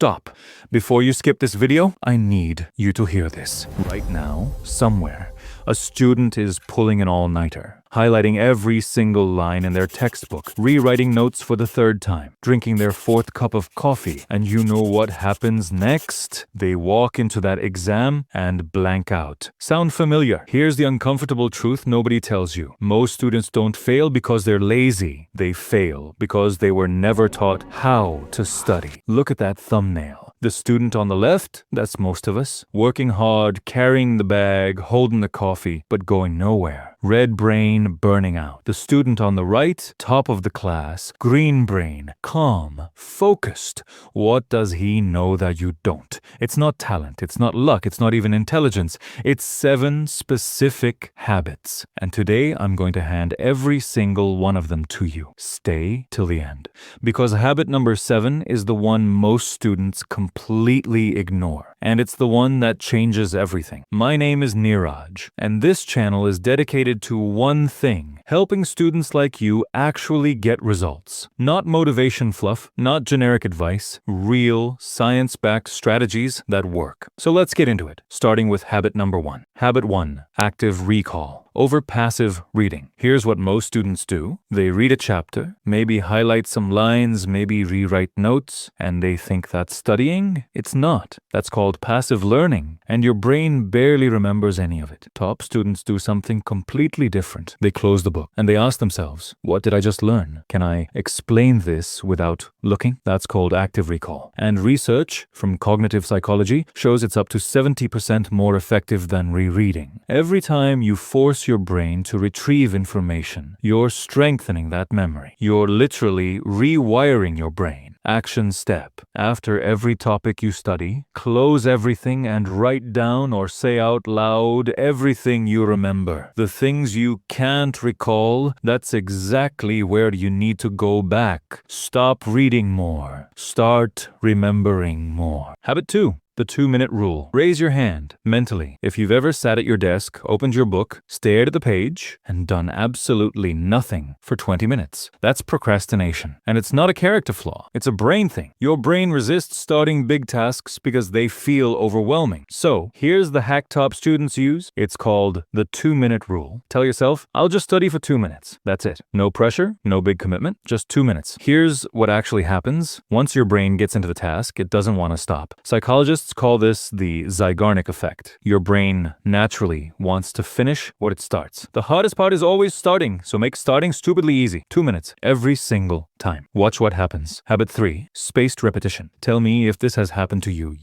stop. Before you skip this video, I need you to hear this. Right now, somewhere, a student is pulling an all-nighter, highlighting every single line in their textbook, rewriting notes for the third time, drinking their fourth cup of coffee, and you know what happens next? They walk into that exam and blank out. Sound familiar? Here's the uncomfortable truth nobody tells you. Most students don't fail because they're lazy. They fail because they were never taught how to study. Look at that thumbnail. The student on the left, that's most of us, working hard, carrying the bag, holding the coffee, but going nowhere. Red brain burning out. The student on the right, top of the class, green brain, calm, focused. What does he know that you don't? It's not talent, it's not luck, it's not even intelligence. It's 7 specific habits. And today I'm going to hand every single one of them to you. Stay till the end. Because habit number 7 is the one most students completely ignore. And it's the one that changes everything. My name is Neeraj, and this channel is dedicated to one thing: helping students like you actually get results. Not motivation fluff, not generic advice, real, science-backed strategies that work. So let's get into it, starting with habit number 1. Habit 1, active recall. Over passive reading. Here's what most students do. They read a chapter, maybe highlight some lines, maybe rewrite notes, and they think that's studying. It's not. That's called passive learning, and your brain barely remembers any of it. Top students do something completely different. They close the book, and they ask themselves, what did I just learn? Can I explain this without looking? That's called active recall. And research from cognitive psychology shows it's up to 70% more effective than rereading. Every time you force your brain to retrieve information, you're strengthening that memory. You're literally rewiring your brain. Action step. After every topic you study, close everything and write down or say out loud everything you remember. The things you can't recall, that's exactly where you need to go back. Stop reading more. Start remembering more. Habit 2. The 2-minute rule. Raise your hand mentally if you've ever sat at your desk, opened your book, stared at the page, and done absolutely nothing for 20 minutes. That's procrastination. And it's not a character flaw. It's a brain thing. Your brain resists starting big tasks because they feel overwhelming. So, here's the hack top students use. It's called the 2-minute rule. Tell yourself, I'll just study for 2 minutes. That's it. No pressure, no big commitment, just 2 minutes. Here's what actually happens. Once your brain gets into the task, it doesn't want to stop. Psychologists call this the Zeigarnik effect. Your brain naturally wants to finish what it starts. The hardest part is always starting, so make starting stupidly easy. 2 minutes every single time. Watch what happens. Habit 3, spaced repetition. Tell me if this has happened to you.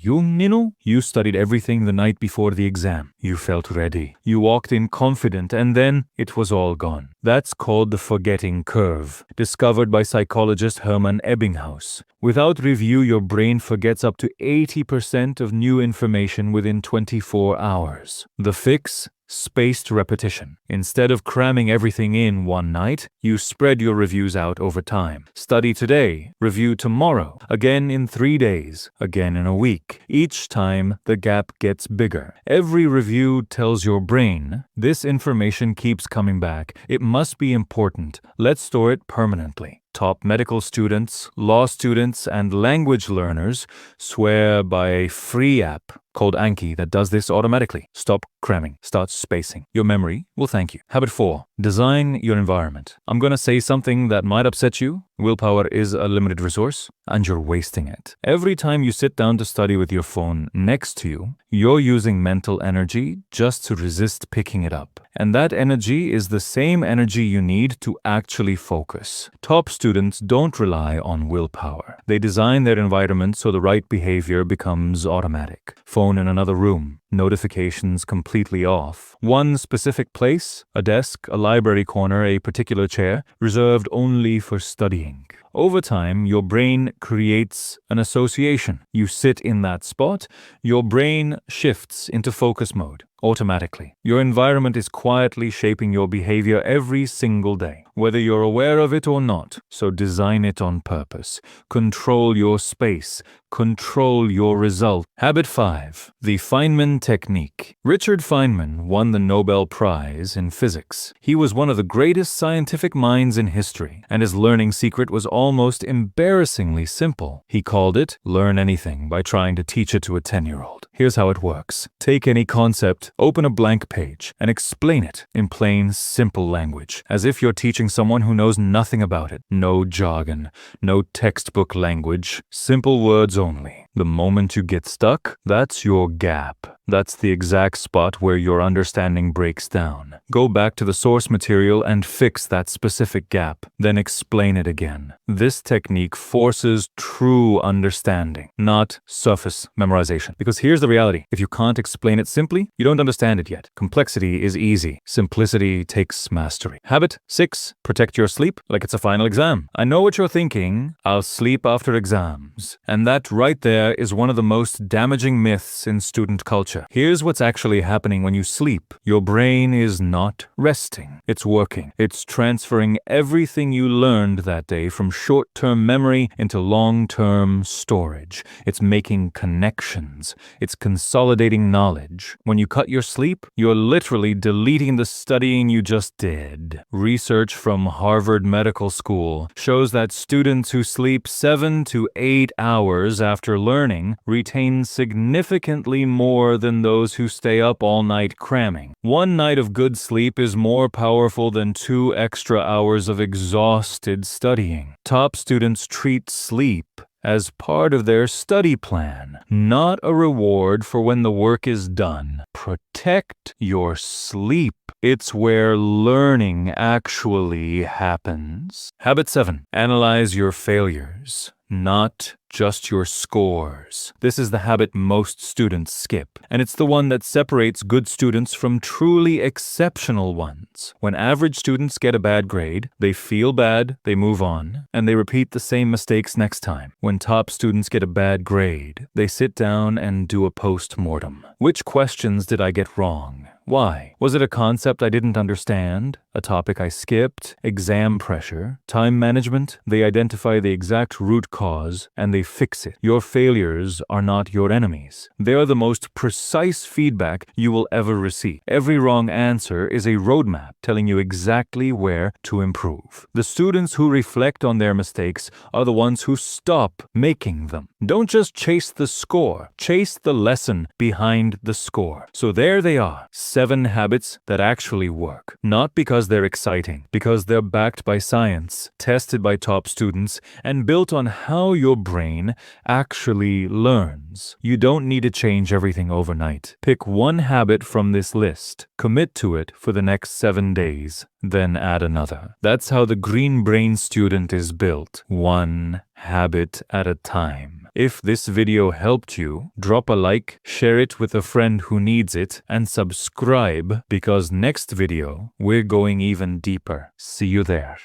You studied everything the night before the exam. You felt ready. You walked in confident, and then it was all gone. That's called the forgetting curve, discovered by psychologist Hermann Ebbinghaus. Without review, your brain forgets up to 80% of new information within 24 hours. The fix? Spaced repetition. Instead of cramming everything in one night, you spread your reviews out over time. Study today, review tomorrow, again in 3 days, again in a week. Each time, the gap gets bigger. Every review tells your brain, this information keeps coming back. It must be important. Let's store it permanently. Top medical students, law students, and language learners swear by a free app called Anki that does this automatically. Stop cramming. Start spacing. Your memory will thank you. Habit 4. Design your environment. I'm going to say something that might upset you. Willpower is a limited resource, and you're wasting it. Every time you sit down to study with your phone next to you, you're using mental energy just to resist picking it up. And that energy is the same energy you need to actually focus. Top students don't rely on willpower. They design their environment so the right behavior becomes automatic. Phone in another room, notifications completely off. One specific place, a desk, a library corner, a particular chair, reserved only for studying. Over time, your brain creates an association. You sit in that spot, your brain shifts into focus mode automatically. Your environment is quietly shaping your behavior every single day, whether you're aware of it or not. So design it on purpose. Control your space. control your result. Habit 5. The Feynman Technique. Richard Feynman won the Nobel Prize in physics. He was one of the greatest scientific minds in history, and his learning secret was almost embarrassingly simple. He called it learn anything by trying to teach it to a 10-year-old. Here's how it works. Take any concept, open a blank page, and explain it in plain, simple language, as if you're teaching someone who knows nothing about it. No jargon, no textbook language, simple words only. The moment you get stuck, that's your gap. That's the exact spot where your understanding breaks down. Go back to the source material and fix that specific gap, then explain it again. This technique forces true understanding, not surface memorization. Because here's the reality. If you can't explain it simply, you don't understand it yet. Complexity is easy. Simplicity takes mastery. Habit 6. Protect your sleep like it's a final exam. I know what you're thinking. I'll sleep after exams. And that right there is one of the most damaging myths in student culture. Here's what's actually happening when you sleep. Your brain is not resting. It's working. It's transferring everything you learned that day from short-term memory into long-term storage. It's making connections. It's consolidating knowledge. When you cut your sleep, you're literally deleting the studying you just did. Research from Harvard Medical School shows that students who sleep 7 to 8 hours after learning retain significantly more than those who stay up all night cramming. One night of good sleep is more powerful than 2 extra hours of exhausted studying. Top students treat sleep as part of their study plan, not a reward for when the work is done. Protect your sleep. It's where learning actually happens. Habit 7. Analyze your failures, not just your scores. This is the habit most students skip, and it's the one that separates good students from truly exceptional ones. When average students get a bad grade, they feel bad, they move on, and they repeat the same mistakes next time. When top students get a bad grade, they sit down and do a post-mortem. Which questions did I get wrong? Why? Was it a concept I didn't understand? A topic I skipped? Exam pressure? Time management? They identify the exact root cause and they fix it. Your failures are not your enemies. They are the most precise feedback you will ever receive. Every wrong answer is a roadmap telling you exactly where to improve. The students who reflect on their mistakes are the ones who stop making them. Don't just chase the score. Chase the lesson behind the score. So there they are. 7 habits that actually work. Not because they're exciting, because they're backed by science, tested by top students, and built on how your brain actually learns. You don't need to change everything overnight. Pick one habit from this list, commit to it for the next 7 days, then add another. That's how the green brain student is built, one habit at a time. If this video helped you, drop a like, share it with a friend who needs it, and subscribe because next video, we're going even deeper. See you there.